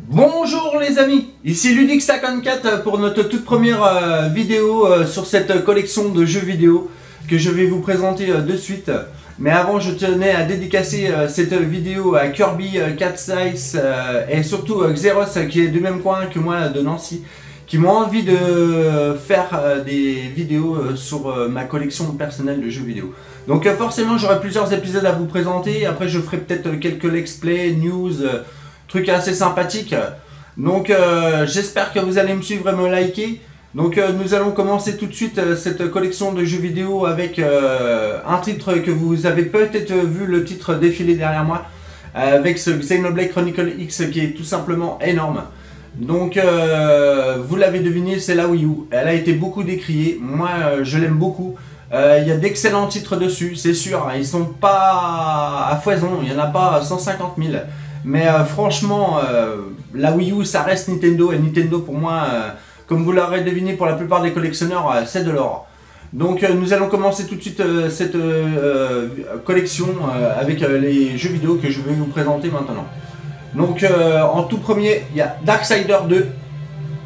Bonjour les amis, ici Ludix54 pour notre toute première vidéo sur cette collection de jeux vidéo que je vais vous présenter de suite. Mais avant, je tenais à dédicacer cette vidéo à Kirby, Catsize et surtout Xeros qui est du même coin que moi de Nancy, qui m'ont envie de faire des vidéos sur ma collection personnelle de jeux vidéo. Donc forcément j'aurai plusieurs épisodes à vous présenter, après je ferai peut-être quelques let's play, news, trucs assez sympathiques. Donc j'espère que vous allez me suivre et me liker. Donc nous allons commencer tout de suite cette collection de jeux vidéo avec un titre que vous avez peut-être vu le titre défiler derrière moi, avec ce Xenoblade Chronicle X qui est tout simplement énorme. Donc vous l'avez deviné, c'est la Wii U. Elle a été beaucoup décriée, moi je l'aime beaucoup. Il y a d'excellents titres dessus, c'est sûr, ils sont pas à foison, il n'y en a pas 150 000. Mais franchement, la Wii U ça reste Nintendo, et Nintendo pour moi, comme vous l'aurez deviné pour la plupart des collectionneurs, c'est de l'or. Donc nous allons commencer tout de suite cette collection avec les jeux vidéo que je vais vous présenter maintenant. Donc en tout premier, il y a Darksider 2.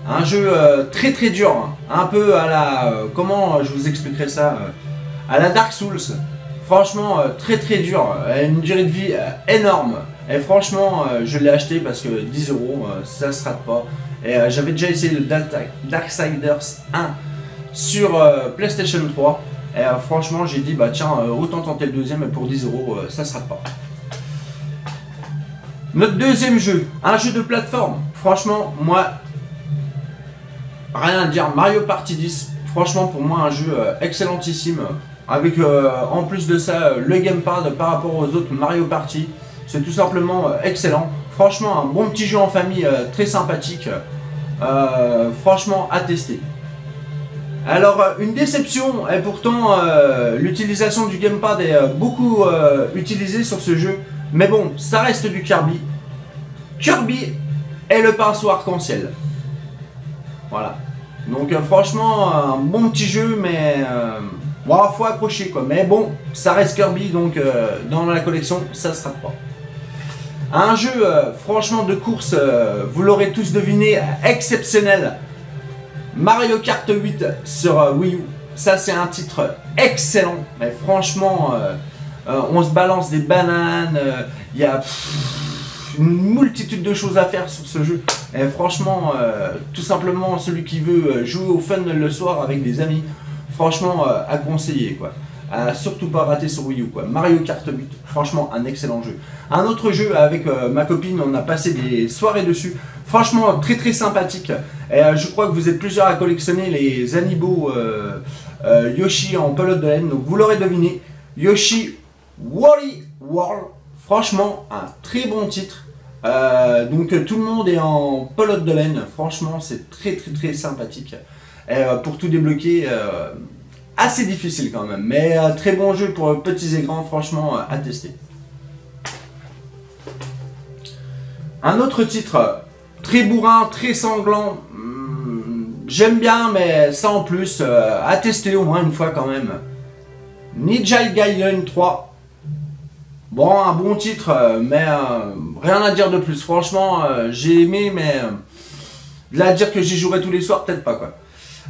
Un jeu très très dur, hein. Un peu à la... comment je vous expliquerai ça, à la Dark Souls. Franchement très très dur, une durée de vie énorme. Et franchement je l'ai acheté parce que 10 €, ça se rate pas. Et j'avais déjà essayé le Darksiders 1 sur PlayStation 3. Et franchement j'ai dit bah tiens, autant tenter le deuxième, et pour 10 €, ça se rate pas. Notre deuxième jeu, un jeu de plateforme. Franchement moi... rien à dire, Mario Party 10, franchement pour moi un jeu excellentissime, avec en plus de ça le gamepad par rapport aux autres Mario Party, c'est tout simplement excellent. Franchement un bon petit jeu en famille très sympathique, franchement à tester. Alors une déception, et pourtant l'utilisation du gamepad est beaucoup utilisée sur ce jeu, mais bon ça reste du Kirby. Kirby est le pinceau arc-en-ciel. Voilà. Donc franchement un bon petit jeu, mais bon, faut accrocher quoi. Mais bon, ça reste Kirby, donc dans la collection ça se rate pas. Un jeu franchement de course, vous l'aurez tous deviné, exceptionnel. Mario Kart 8 sur Wii U. Ça c'est un titre excellent. Mais franchement on se balance des bananes, il y a une multitude de choses à faire sur ce jeu. Et franchement, tout simplement, celui qui veut jouer au fun le soir avec des amis, franchement, à conseiller quoi. À surtout pas rater sur Wii U quoi. Mario Kart 8, franchement, un excellent jeu. Un autre jeu avec ma copine, on a passé des soirées dessus. Franchement, très très sympathique. Et je crois que vous êtes plusieurs à collectionner les amiibo Yoshi en pelote de laine. Donc vous l'aurez deviné, Yoshi Woolly World. Franchement, un très bon titre. Donc tout le monde est en pelote de laine. Franchement, c'est très très très sympathique. Et pour tout débloquer, assez difficile quand même. Mais très bon jeu pour petits et grands, franchement, à tester. Un autre titre, très bourrin, très sanglant. J'aime bien, mais ça en plus, à tester au moins une fois quand même. Ninja Gaiden 3. Bon, un bon titre, mais rien à dire de plus. Franchement, j'ai aimé, mais là, à dire que j'y jouerai tous les soirs, peut-être pas quoi.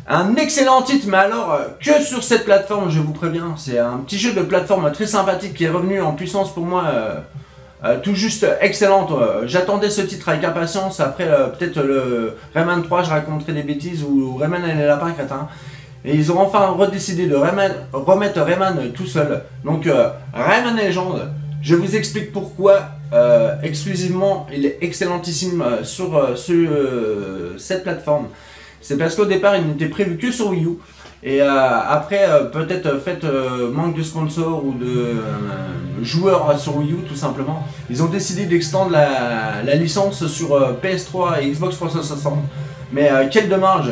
Un excellent titre, mais alors que sur cette plateforme, je vous préviens. C'est un petit jeu de plateforme très sympathique qui est revenu en puissance pour moi, tout juste excellente. J'attendais ce titre avec impatience. Après, peut-être le Rayman 3, je raconterai des bêtises, ou Rayman et les lapins crétins. Et ils ont enfin redécidé de remettre Rayman tout seul. Donc, Rayman Legend. Je vous explique pourquoi exclusivement il est excellentissime sur cette plateforme. C'est parce qu'au départ il n'était prévu que sur Wii U. Et après peut-être fait manque de sponsors ou de joueurs sur Wii U tout simplement. Ils ont décidé d'extendre la licence sur PS3 et Xbox 360. Mais quel dommage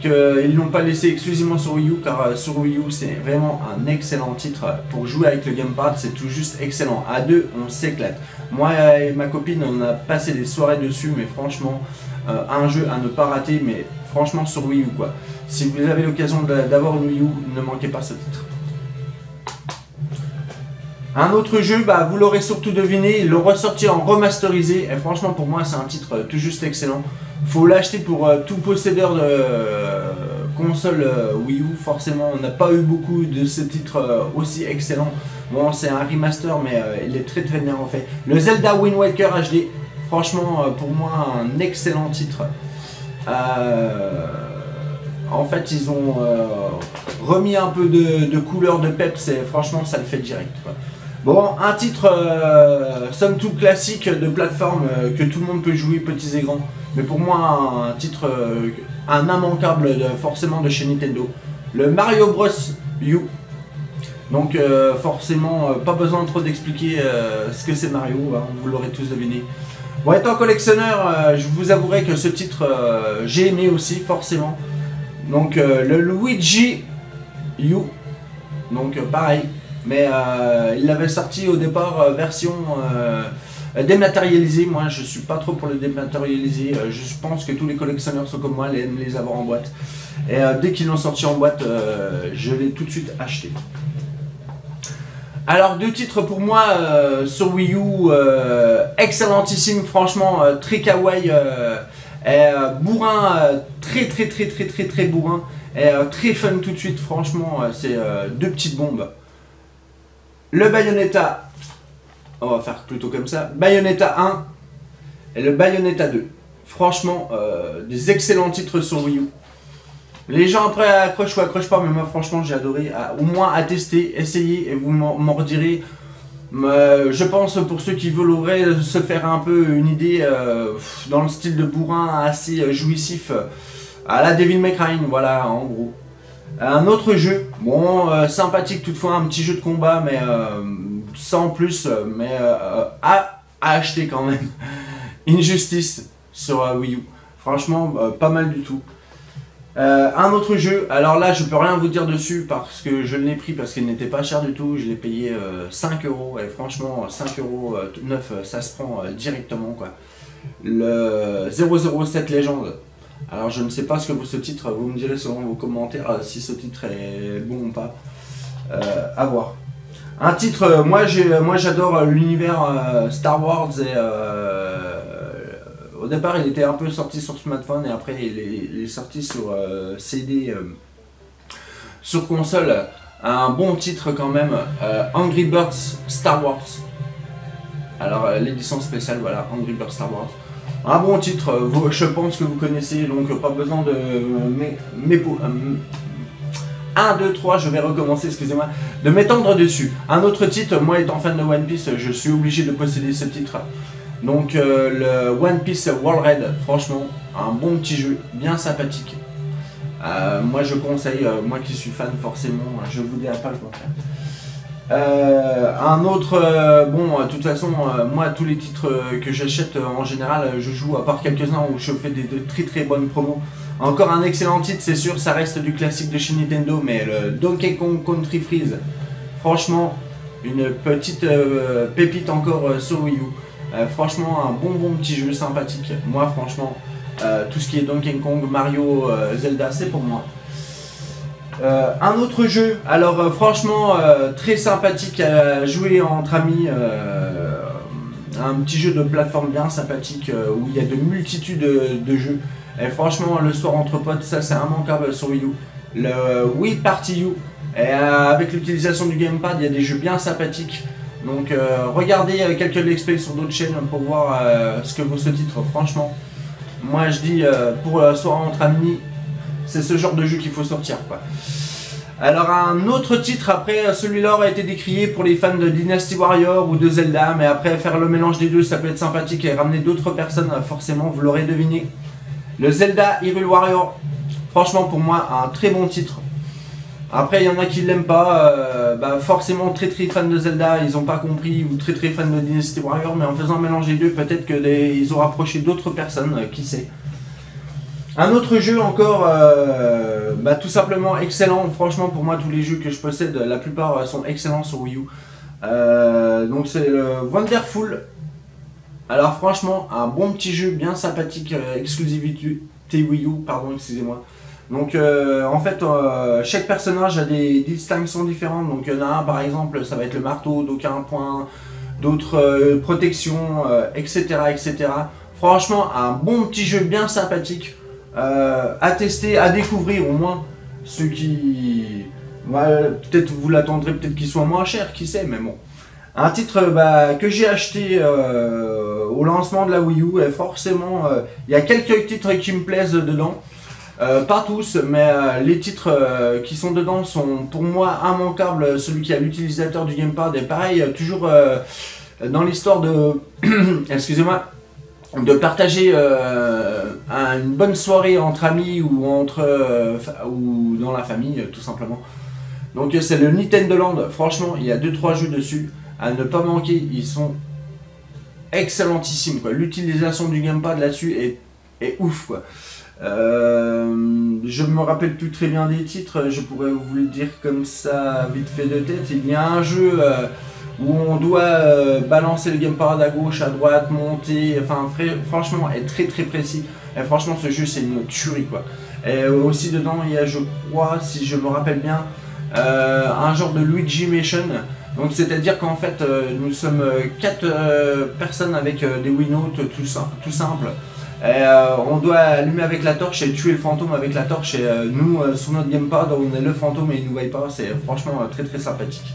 qu'ils ne l'ont pas laissé exclusivement sur Wii U, car sur Wii U c'est vraiment un excellent titre pour jouer avec le gamepad, c'est tout juste excellent. À deux on s'éclate. Moi et ma copine on a passé des soirées dessus, mais franchement un jeu à ne pas rater, mais franchement sur Wii U quoi. Si vous avez l'occasion d'avoir une Wii U, ne manquez pas ce titre. Un autre jeu, bah, vous l'aurez surtout deviné, ils l'ont ressorti en remasterisé. Et franchement, pour moi, c'est un titre tout juste excellent. Faut l'acheter pour tout possédeur de console Wii U. Forcément, on n'a pas eu beaucoup de ce titre aussi excellent. Bon, c'est un remaster, mais il est très très bien refait. Le Zelda Wind Waker HD, franchement, pour moi, un excellent titre. En fait, ils ont remis un peu de couleur de peps et franchement, ça le fait direct, quoi. Bon, un titre somme toute classique de plateforme que tout le monde peut jouer, petits et grands. Mais pour moi, un titre, un immanquable forcément de chez Nintendo. Le Mario Bros U. Donc forcément, pas besoin trop d'expliquer ce que c'est Mario, hein, vous l'aurez tous deviné. Bon, étant collectionneur, je vous avouerai que ce titre, j'ai aimé aussi, forcément. Donc le Luigi U. Donc pareil. Mais il l'avait sorti au départ version dématérialisée. Moi je suis pas trop pour le dématérialisé. Je pense que tous les collectionneurs sont comme moi, ils aiment les avoir en boîte. Et dès qu'ils l'ont sorti en boîte, je l'ai tout de suite acheté. Alors deux titres pour moi sur Wii U, excellentissime, franchement, très kawaii, bourrin, très bourrin, et très fun tout de suite, franchement, c'est deux petites bombes. Le Bayonetta, on va faire plutôt comme ça, Bayonetta 1 et le Bayonetta 2. Franchement, des excellents titres sur Wii U. Les gens après accrochent ou accrochent pas, mais moi franchement j'ai adoré, au moins à tester, essayer et vous m'en redirez. Je pense pour ceux qui veulent se faire un peu une idée dans le style de bourrin assez jouissif, à la Devil May Cry, voilà en gros. Un autre jeu, bon, sympathique toutefois, un petit jeu de combat, mais sans plus, mais à acheter quand même. Injustice sur Wii U, franchement pas mal du tout. Un autre jeu, alors là je peux rien vous dire dessus parce que je l'ai pris parce qu'il n'était pas cher du tout, je l'ai payé 5 euros et franchement 5 euros 9 ça se prend directement quoi. Le 007 Légende. Alors je ne sais pas ce que vaut ce titre, vous me direz selon vos commentaires si ce titre est bon ou pas. À voir. Un titre, moi j'adore l'univers Star Wars et au départ il était un peu sorti sur smartphone et après il est sorti sur CD, sur console. Un bon titre quand même, Angry Birds Star Wars. Alors l'édition spéciale, voilà, Angry Birds Star Wars. Un bon titre, je pense que vous connaissez, donc pas besoin de... 1, 2, 3, je vais recommencer, excusez-moi, de m'étendre dessus. Un autre titre, moi étant fan de One Piece, je suis obligé de posséder ce titre. Donc le One Piece World Raid, franchement, un bon petit jeu, bien sympathique. Moi je conseille, moi qui suis fan forcément, je vous dirai pas le contraire. Un autre, bon, de toute façon, moi tous les titres que j'achète en général, je joue à part quelques-uns où je fais de très bonnes promos. Encore un excellent titre, c'est sûr, ça reste du classique de chez Nintendo, mais le Donkey Kong Country Freeze, franchement, une petite pépite encore sur Wii U. Franchement, un bon petit jeu sympathique. Moi, franchement, tout ce qui est Donkey Kong, Mario, Zelda, c'est pour moi. Un autre jeu, alors franchement très sympathique à jouer entre amis, un petit jeu de plateforme bien sympathique où il y a de multitudes de jeux. Et franchement le soir entre potes, ça c'est immanquable sur Wii U. Le Wii Party U, et avec l'utilisation du gamepad, il y a des jeux bien sympathiques. Donc regardez quelques let's play sur d'autres chaînes pour voir ce que vaut ce titre. Franchement, moi je dis pour le soir entre amis, c'est ce genre de jeu qu'il faut sortir quoi. Alors un autre titre, après celui-là aurait été décrié pour les fans de Dynasty Warrior ou de Zelda, mais après faire le mélange des deux ça peut être sympathique et ramener d'autres personnes, forcément vous l'aurez deviné. Le Zelda Hyrule Warrior, franchement pour moi un très bon titre. Après il y en a qui l'aiment pas, forcément très fan de Zelda, ils n'ont pas compris, ou très fan de Dynasty Warrior, mais en faisant un mélange des deux peut-être qu'ils ont rapproché d'autres personnes, qui sait. Un autre jeu encore, tout simplement excellent, franchement pour moi tous les jeux que je possède, la plupart sont excellents sur Wii U. Donc c'est le Wonderful. Alors franchement un bon petit jeu bien sympathique, exclusivité Wii U, pardon excusez-moi. Donc en fait, chaque personnage a des distinctions différentes. Donc il y en a un par exemple, ça va être le marteau, d'aucun point, d'autres protections, etc., etc. Franchement, un bon petit jeu bien sympathique à tester, à découvrir au moins. Ceux qui... Ouais, peut-être vous l'attendrez, peut-être qu'il soit moins cher, qui sait, mais bon. Un titre que j'ai acheté au lancement de la Wii U, et forcément, il y a quelques titres qui me plaisent dedans. Pas tous, mais les titres qui sont dedans sont pour moi immanquables. Celui qui a l'utilisateur du gamepad est pareil, toujours dans l'histoire de... excusez-moi, de partager une bonne soirée entre amis ou, ou dans la famille, tout simplement. Donc c'est le Nintendo Land. Franchement, il y a 2-3 jeux dessus à ne pas manquer. Ils sont excellentissimes, quoi. L'utilisation du gamepad là-dessus est ouf, quoi. Je me rappelle plus très bien des titres, je pourrais vous le dire comme ça vite fait de tête. Il y a un jeu où on doit balancer le gamepad à gauche, à droite, monter, enfin franchement est très très précis. Et franchement ce jeu c'est une tuerie, quoi. Et aussi dedans il y a, je crois, si je me rappelle bien, un genre de Luigi Mansion. Donc c'est à dire qu'en fait nous sommes 4 personnes avec des Wiimotes tout simple. Et, on doit allumer avec la torche et tuer le fantôme avec la torche, et nous sur notre gamepad on est le fantôme et il nous voit pas. C'est franchement très très sympathique.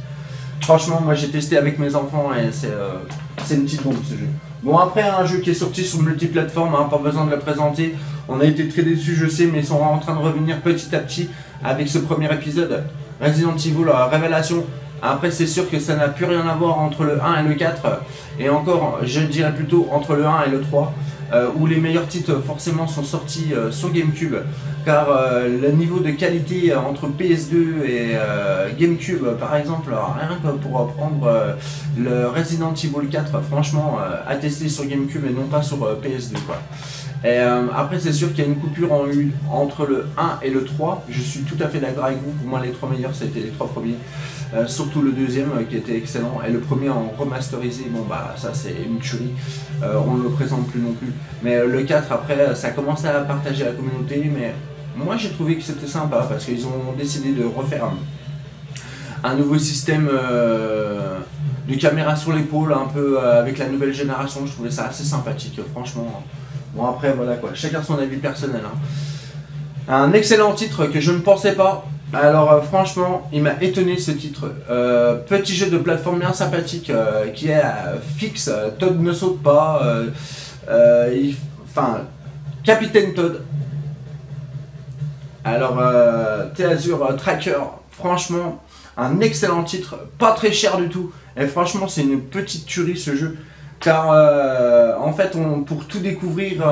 Franchement moi j'ai testé avec mes enfants et c'est une petite bombe ce jeu. Bon, après un jeu qui est sorti sur multiplateforme, hein, pas besoin de le présenter. On a été très déçus, je sais, mais ils sont en train de revenir petit à petit avec ce premier épisode. Resident Evil Révélation. Après c'est sûr que ça n'a plus rien à voir entre le 1 et le 4. Et encore je dirais plutôt entre le 1 et le 3. Où les meilleurs titres forcément sont sortis sur GameCube, car le niveau de qualité entre PS2 et GameCube par exemple, rien que pour prendre le Resident Evil 4, franchement à tester sur GameCube et non pas sur PS2, quoi. Et après c'est sûr qu'il y a une coupure entre le 1 et le 3, je suis tout à fait d'accord avec vous. Pour moi les 3 meilleurs c'était les 3 premiers. Surtout le deuxième qui était excellent, et le premier en remasterisé, bon bah ça c'est une tuerie, on ne le présente plus non plus. Mais le 4 après ça a commencé à partager la communauté, mais moi j'ai trouvé que c'était sympa parce qu'ils ont décidé de refaire un nouveau système de caméra sur l'épaule, un peu avec la nouvelle génération. Je trouvais ça assez sympathique, franchement. Bon après voilà quoi, chacun son avis personnel, hein. Un excellent titre que je ne pensais pas. Alors franchement, il m'a étonné ce titre. Petit jeu de plateforme bien sympathique qui est fixe. Todd ne saute pas. Enfin, Capitaine Todd. Alors, T-Azure Tracker. Franchement, un excellent titre. Pas très cher du tout. Et franchement, c'est une petite tuerie ce jeu. Car en fait, pour tout découvrir,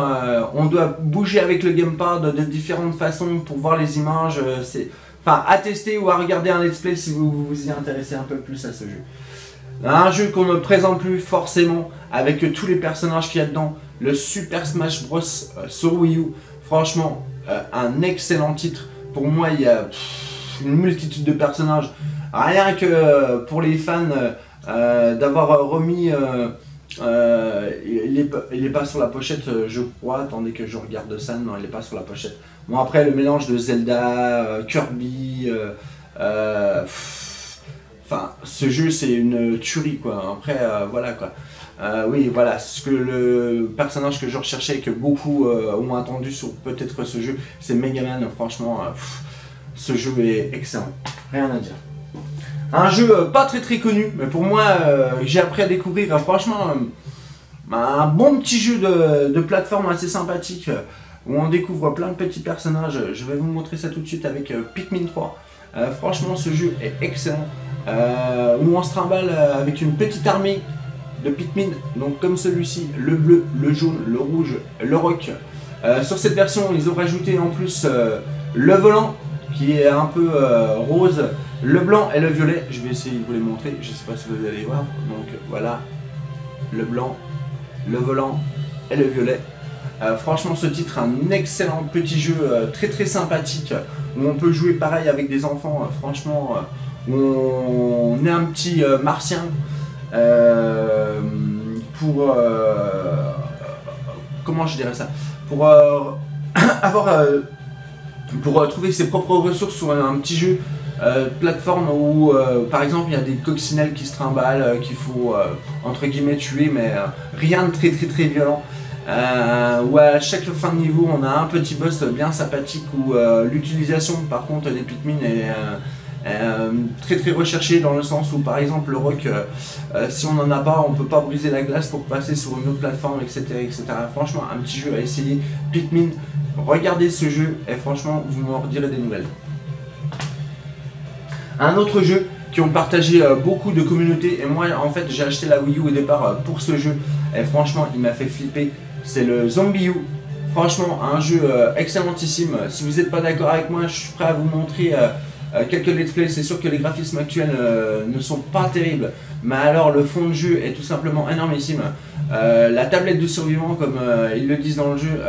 on doit bouger avec le gamepad de différentes façons pour voir les images. Enfin, à tester ou à regarder un let's play si vous vous y intéressez un peu plus à ce jeu. Un jeu qu'on ne présente plus forcément avec tous les personnages qu'il y a dedans. Le Super Smash Bros sur Wii U. Franchement, un excellent titre. Pour moi, il y a une multitude de personnages. Rien que pour les fans d'avoir remis... il est pas sur la pochette, je crois. Attendez que je regarde ça. Non, il est pas sur la pochette. Bon, après le mélange de Zelda, Kirby, enfin ce jeu c'est une tuerie, quoi. Après voilà quoi. Oui voilà, ce que le personnage que je recherchais et que beaucoup ont attendu sur peut-être ce jeu, c'est Mega Man. Franchement ce jeu est excellent, rien à dire. Un jeu pas très connu, mais pour moi j'ai appris à découvrir, franchement un bon petit jeu de plateforme assez sympathique, où on découvre plein de petits personnages. Je vais vous montrer ça tout de suite avec Pikmin 3. Franchement ce jeu est excellent, où on se trimballe avec une petite armée de Pikmin, donc comme celui-ci, le bleu, le jaune, le rouge, le rock. Sur cette version ils ont rajouté en plus le volant qui est un peu rose, le blanc et le violet. Je vais essayer de vous les montrer, je ne sais pas si vous allez voir. Donc voilà, le blanc, le volant et le violet. Franchement ce titre, un excellent petit jeu très sympathique, où on peut jouer pareil avec des enfants. Franchement on est un petit martien pour comment je dirais ça, pour avoir pour trouver ses propres ressources sur un petit jeu plateforme où par exemple il y a des coccinelles qui se trimballent, qu'il faut entre guillemets tuer, mais rien de très violent. Où à chaque fin de niveau on a un petit boss bien sympathique où l'utilisation par contre des Pikmin est très recherchée, dans le sens où par exemple le roc, si on n'en a pas, on peut pas briser la glace pour passer sur une autre plateforme, etc. Franchement un petit jeu à essayer, Pikmin, regardez ce jeu et franchement vous m'en redirez des nouvelles. Un autre jeu qui ont partagé beaucoup de communautés, et moi en fait j'ai acheté la Wii U au départ pour ce jeu et franchement il m'a fait flipper, c'est le ZombiU. Franchement un jeu excellentissime. Si vous n'êtes pas d'accord avec moi, je suis prêt à vous montrer quelques let's play. C'est sûr que les graphismes actuels ne sont pas terribles, mais alors le fond de jeu est tout simplement énormissime. La tablette de survivant, comme ils le disent dans le jeu,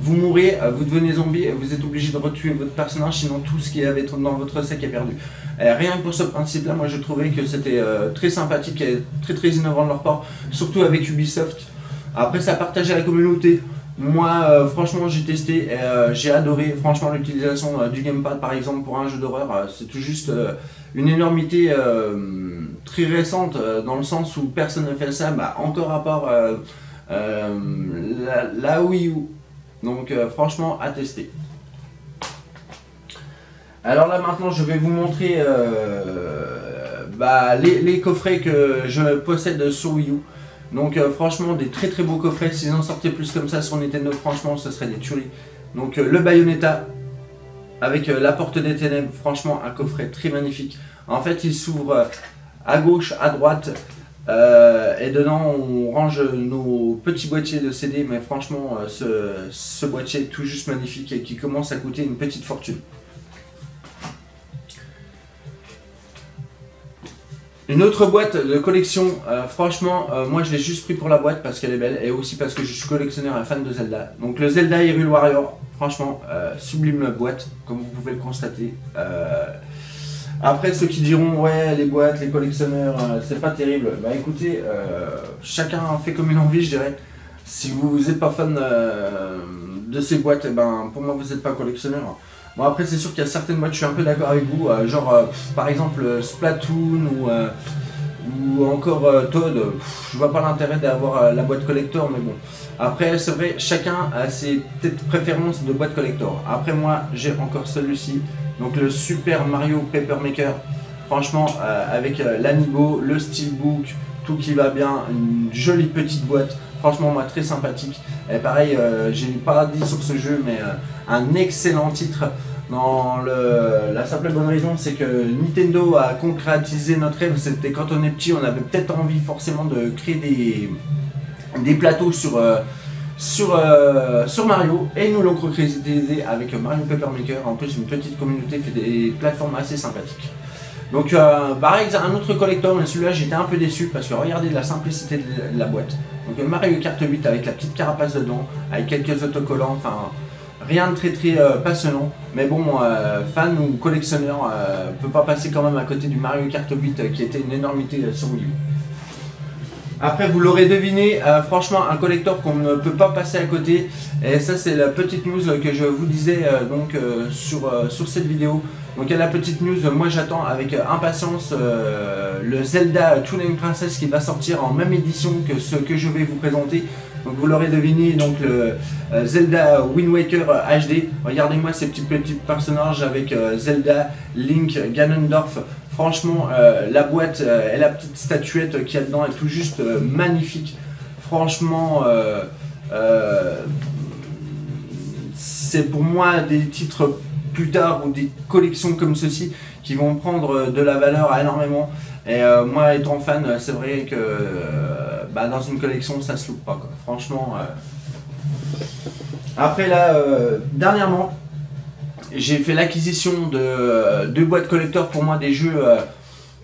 vous mourrez, vous devenez zombie et vous êtes obligé de retuer votre personnage, sinon tout ce qui avait dans votre sac est perdu. Rien que pour ce principe là, moi je trouvais que c'était très sympathique et très innovant de leur part, surtout avec Ubisoft. Après ça a partagé la communauté. Moi franchement j'ai testé et j'ai adoré franchement l'utilisation du gamepad par exemple pour un jeu d'horreur. C'est tout juste une énormité très récente, dans le sens où personne ne fait ça, encore à part la Wii U. Donc franchement à tester. Alors là maintenant je vais vous montrer les coffrets que je possède sur Wii U. Donc franchement des très beaux coffrets. S'ils en sortaient plus comme ça sur Nintendo, franchement ce serait des tueries. Donc le Bayonetta avec la porte des ténèbres, franchement un coffret très magnifique. En fait il s'ouvre à gauche, à droite, et dedans on range nos petits boîtiers de CD, mais franchement ce boîtier est tout juste magnifique et qui commence à coûter une petite fortune. Une autre boîte de collection, franchement moi je l'ai juste pris pour la boîte parce qu'elle est belle et aussi parce que je suis collectionneur et fan de Zelda. Donc le Zelda Hyrule Warrior, franchement sublime boîte comme vous pouvez le constater. Après ceux qui diront ouais les boîtes, les collectionneurs c'est pas terrible, écoutez, chacun fait comme il a envie je dirais. Si vous n'êtes pas fan de ces boîtes, pour moi vous n'êtes pas collectionneur. Bon après c'est sûr qu'il y a certaines boîtes, je suis un peu d'accord avec vous, par exemple Splatoon ou encore Toad, je vois pas l'intérêt d'avoir la boîte collector, mais bon. Après c'est vrai, chacun a ses préférences de boîte collector. Après moi j'ai encore celui-ci, donc le Super Mario Paper Maker. Franchement avec l'amiibo, le steelbook, tout qui va bien, une jolie petite boîte. Franchement moi très sympathique. Et pareil, j'ai pas dit sur ce jeu, mais un excellent titre. La simple bonne raison c'est que Nintendo a concrétisé notre rêve. C'était quand on est petit, on avait peut-être envie forcément de créer des plateaux sur Mario, et nous l'ont concrétisé avec Mario Paper Maker. En plus une petite communauté fait des plateformes assez sympathiques. Donc pareil, un autre collector, mais celui-là j'étais un peu déçu parce que regardez la simplicité de la boîte. Donc Mario Kart 8 avec la petite carapace dedans, avec quelques autocollants, enfin rien de très passionnant. Mais bon, fan ou collectionneur peut pas passer quand même à côté du Mario Kart 8 qui était une énormité sur Wii U. Après vous l'aurez deviné, franchement un collector qu'on ne peut pas passer à côté. Et ça c'est la petite news que je vous disais sur cette vidéo. Donc il y a la petite news, moi j'attends avec impatience le Zelda Twilight Princess qui va sortir en même édition que ce que je vais vous présenter. Donc vous l'aurez deviné, donc le Zelda Wind Waker HD. Regardez-moi ces petits personnages avec Zelda, Link, Ganondorf. Franchement la boîte et la petite statuette qu'il y a dedans est tout juste magnifique. Franchement c'est pour moi des titres plus tard ou des collections comme ceci qui vont prendre de la valeur énormément. Et moi étant fan, c'est vrai que dans une collection ça se loupe pas quoi. Franchement après là dernièrement j'ai fait l'acquisition de deux boîtes collector, pour moi des jeux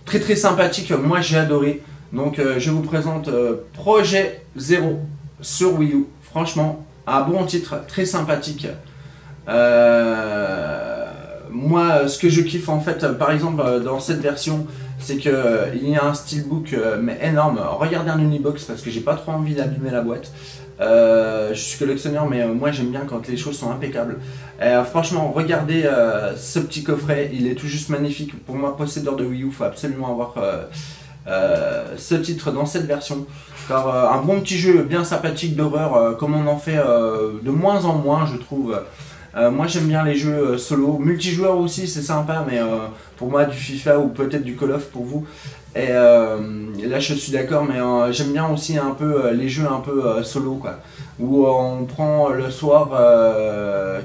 très sympathiques, moi j'ai adoré. Donc je vous présente Projet Zero sur Wii U. Franchement un bon titre, très sympathique. Moi ce que je kiffe en fait par exemple dans cette version, c'est que il y a un steelbook mais énorme. Regardez un Unibox parce que j'ai pas trop envie d'abîmer la boîte. Je suis collectionneur, mais moi j'aime bien quand les choses sont impeccables. Franchement, regardez ce petit coffret, il est tout juste magnifique. Pour moi, possédeur de Wii U, il faut absolument avoir ce titre dans cette version. Car un bon petit jeu bien sympathique d'horreur, comme on en fait de moins en moins, je trouve. Moi j'aime bien les jeux solo, multijoueurs aussi c'est sympa, mais pour moi du FIFA ou peut-être du Call of pour vous. Et là je suis d'accord, mais j'aime bien aussi un peu les jeux un peu solo quoi, où on prend le soir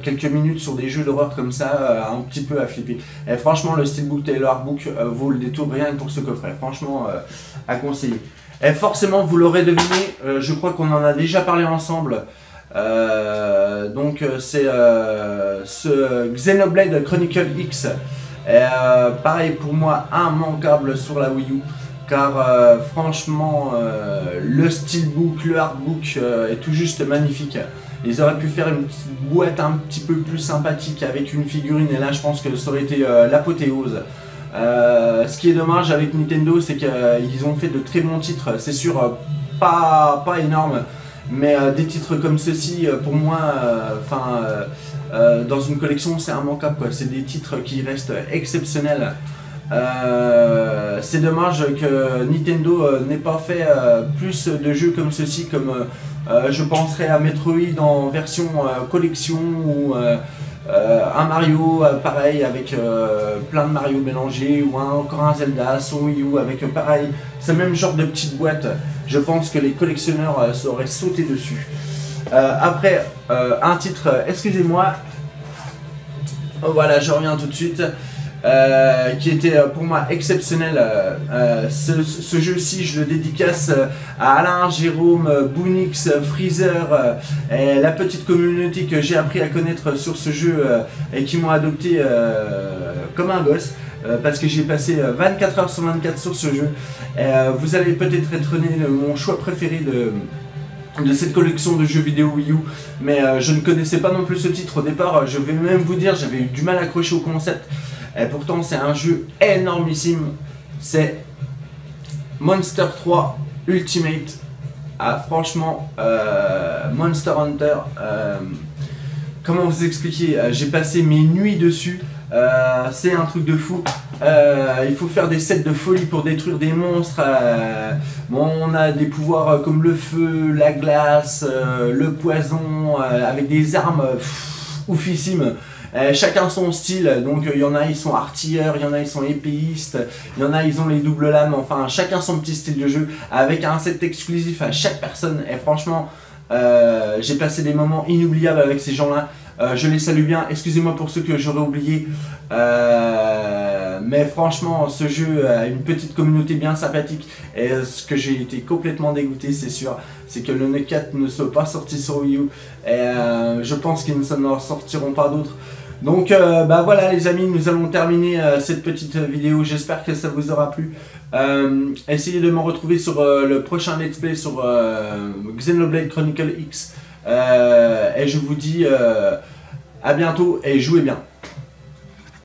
quelques minutes sur des jeux d'horreur comme ça, un petit peu à flipper. Et franchement le Steelbook Taylor Book vaut le détour rien que pour ce coffret, franchement à conseiller. Et forcément vous l'aurez deviné, je crois qu'on en a déjà parlé ensemble. Donc c'est ce Xenoblade Chronicle X. Pareil pour moi, immanquable sur la Wii U, car franchement le steelbook, le hardbook est tout juste magnifique. Ils auraient pu faire une petite boîte un petit peu plus sympathique avec une figurine, et là je pense que ça aurait été l'apothéose. Ce qui est dommage avec Nintendo, c'est qu'ils ont fait de très bons titres, c'est sûr, pas énorme. Mais des titres comme ceci, pour moi, dans une collection, c'est immanquable, quoi. C'est des titres qui restent exceptionnels. C'est dommage que Nintendo n'ait pas fait plus de jeux comme ceci, comme je penserais à Metroid en version collection, ou un Mario pareil avec plein de Mario mélangés, ou encore un Zelda sur Wii U avec pareil ce même genre de petite boîte. Je pense que les collectionneurs sauraient sauter dessus. Après un titre, excusez-moi, voilà je reviens tout de suite, qui était pour moi exceptionnel. Ce jeu-ci, je le dédicace à Alain, Jérôme, Boonix, Freezer, et la petite communauté que j'ai appris à connaître sur ce jeu et qui m'ont adopté comme un gosse. Parce que j'ai passé 24 heures sur 24 sur ce jeu. Vous allez peut-être être étonné de mon choix préféré de cette collection de jeux vidéo Wii U, mais je ne connaissais pas non plus ce titre au départ. Je vais même vous dire, j'avais eu du mal à accrocher au concept. Et pourtant c'est un jeu énormissime. C'est Monster 3 Ultimate. Ah, franchement, Monster Hunter, comment vous expliquer, j'ai passé mes nuits dessus. C'est un truc de fou. Il faut faire des sets de folie pour détruire des monstres. Bon, on a des pouvoirs comme le feu, la glace, le poison, avec des armes oufissimes. Chacun son style, donc il y en a ils sont artilleurs, il y en a ils sont épéistes, il y en a ils ont les doubles lames, enfin chacun son petit style de jeu, avec un set exclusif à chaque personne. Et franchement, j'ai passé des moments inoubliables avec ces gens-là. Je les salue bien, excusez-moi pour ceux que j'aurais oublié, mais franchement ce jeu a une petite communauté bien sympathique, et ce que j'ai été complètement dégoûté, c'est sûr, c'est que le NES 4 ne soit pas sorti sur Wii U, et je pense qu'ils ne s'en sortiront pas d'autres. Donc bah voilà les amis, nous allons terminer cette petite vidéo, j'espère que ça vous aura plu. Essayez de me retrouver sur le prochain let's play sur Xenoblade Chronicle X. Et je vous dis à bientôt et jouez bien.